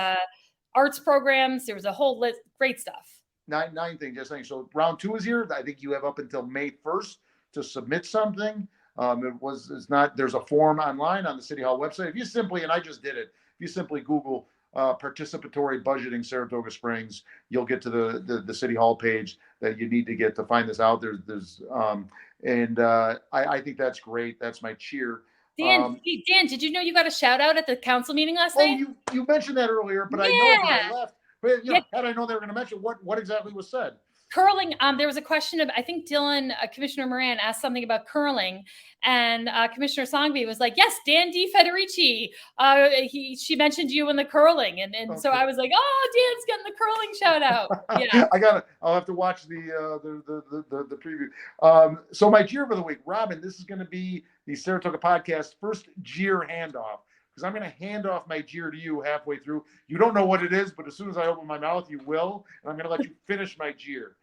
arts programs. There was a whole list. Great stuff. 9 things. Just saying. So round 2 is here. I think you have up until May 1st to submit something. There's a form online on the City Hall website. If you simply, and I just did it, if you simply Google participatory budgeting Saratoga Springs, you'll get to the City Hall page that you need to get to find this out. I think that's great. That's my cheer. Dan, did you know you got a shout out at the council meeting last night? Oh, you mentioned that earlier, but I know when I left. But had I known they were going to mention what exactly was said. Curling. There was a question of, I think Dylan, Commissioner Moran asked something about curling, and Commissioner Songby was like, "Yes, Dan DiFederici. She mentioned you in the curling," and okay. So I was like, "Oh, Dan's getting the curling shout out." Yeah, I'll have to watch the preview. So my jeer for the week, Robin. This is going to be the Saratoga Podcast first jeer handoff, because I'm going to hand off my jeer to you halfway through. You don't know what it is, but as soon as I open my mouth, you will, and I'm going to let you finish my jeer.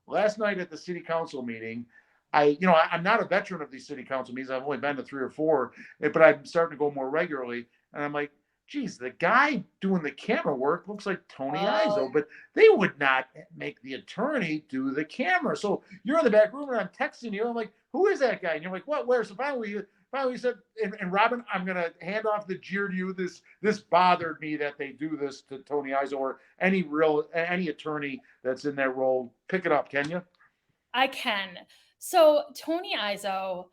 Last night at the city council meeting, I'm not a veteran of these city council meetings. I've only been to 3 or 4, but I'm starting to go more regularly. And I'm like, geez, the guy doing the camera work looks like Tony Izzo, but they would not make the attorney do the camera. So you're in the back room and I'm texting you. I'm like, who is that guy? And you're like, what, where? So finally he said, and Robin, I'm going to hand off the jeer to you. This bothered me that they do this to Tony Izzo or any attorney that's in that role. Pick it up, can you? I can. So Tony Izzo,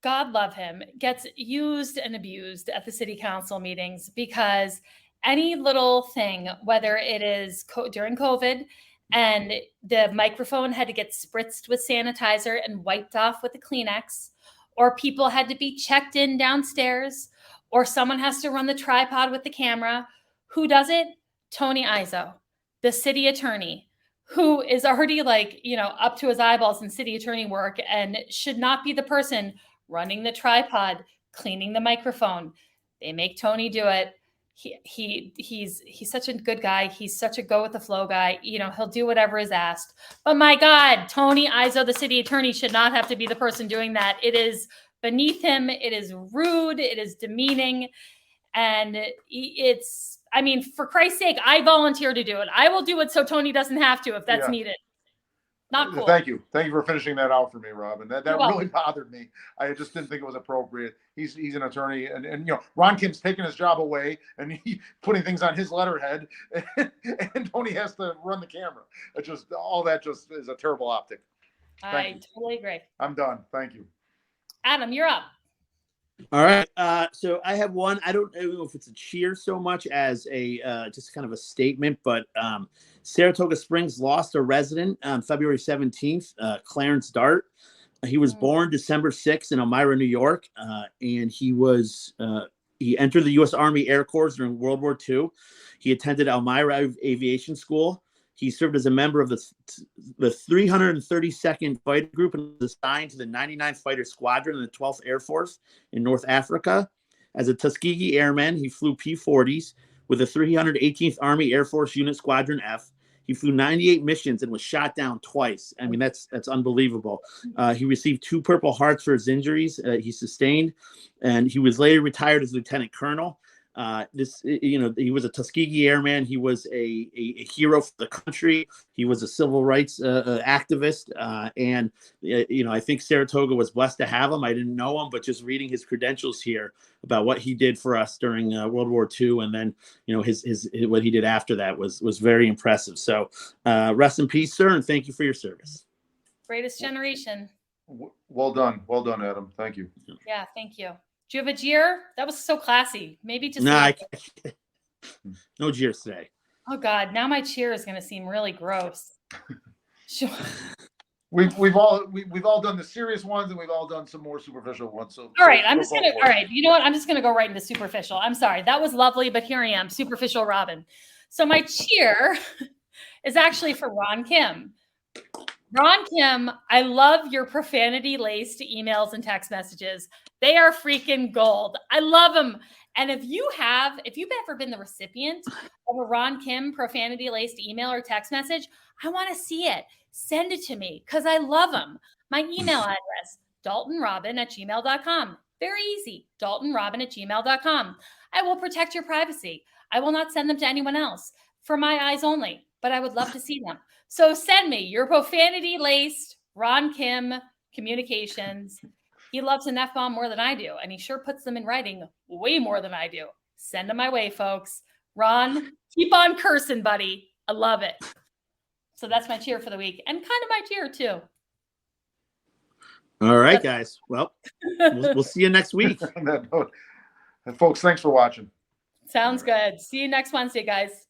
God love him, gets used and abused at the city council meetings, because any little thing, whether it is during COVID and the microphone had to get spritzed with sanitizer and wiped off with a Kleenex, or people had to be checked in downstairs, or someone has to run the tripod with the camera. Who does it? Tony Izzo, the city attorney, who is already up to his eyeballs in city attorney work and should not be the person running the tripod, cleaning the microphone. They make Tony do it. He's such a good guy. He's such a go with the flow guy. He'll do whatever is asked. But my God, Tony Izzo, the city attorney, should not have to be the person doing that. It is beneath him. It is rude. It is demeaning. And for Christ's sake, I volunteer to do it. I will do it so Tony doesn't have to if that's needed. Not cool. Thank you for finishing that out for me, Robin. That really bothered me. I just didn't think it was appropriate. He's an attorney, and Ron Kim's taking his job away and he putting things on his letterhead, and Tony has to run the camera. All that just is a terrible optic. I totally agree. I'm done. Thank you. Adam, you're up. All right. So I have one. I don't know if it's a cheer so much as a just kind of a statement, but Saratoga Springs lost a resident on February 17th, Clarence Dart. He was born December 6th in Elmira, New York, and he entered the U.S. Army Air Corps during World War II. He attended Elmira Aviation School. He served as a member of the 332nd Fighter Group and was assigned to the 99th Fighter Squadron in the 12th Air Force in North Africa. As a Tuskegee Airman, he flew P-40s with the 318th Army Air Force Unit Squadron F. He flew 98 missions and was shot down twice. I mean, that's unbelievable. He received 2 Purple Hearts for his injuries he sustained, and he was later retired as lieutenant colonel. He was a Tuskegee Airman. He was a hero for the country. He was a civil rights activist. And I think Saratoga was blessed to have him. I didn't know him, but just reading his credentials here about what he did for us during World War II, and then, his what he did after that was very impressive. So rest in peace, sir. And thank you for your service. Greatest generation. Well done, Adam. Thank you. Yeah. Thank you. Do you have a jeer? That was so classy. Maybe just no jeers today. Oh God, now my cheer is going to seem really gross. Sure. We've all done the serious ones, and we've all done some more superficial ones. So all right, you know what? I'm just gonna go right into superficial. I'm sorry, that was lovely, but here I am, superficial Robin. So my cheer is actually for Ron Kim. Ron Kim, I love your profanity-laced emails and text messages. They are freaking gold. I love them. And if you've ever been the recipient of a Ron Kim profanity-laced email or text message, I want to see it. Send it to me because I love them. My email address, daltonrobin@gmail.com. Very easy, daltonrobin@gmail.com. I will protect your privacy. I will not send them to anyone else, for my eyes only, but I would love to see them. So send me your profanity-laced Ron Kim communications. He loves an F-bomb more than I do, and he sure puts them in writing way more than I do. Send them my way, folks. Ron, keep on cursing, buddy. I love it. So that's my cheer for the week, and kind of my cheer, too. All right, guys. Well, we'll see you next week. Folks, thanks for watching. Sounds good. See you next Wednesday, guys.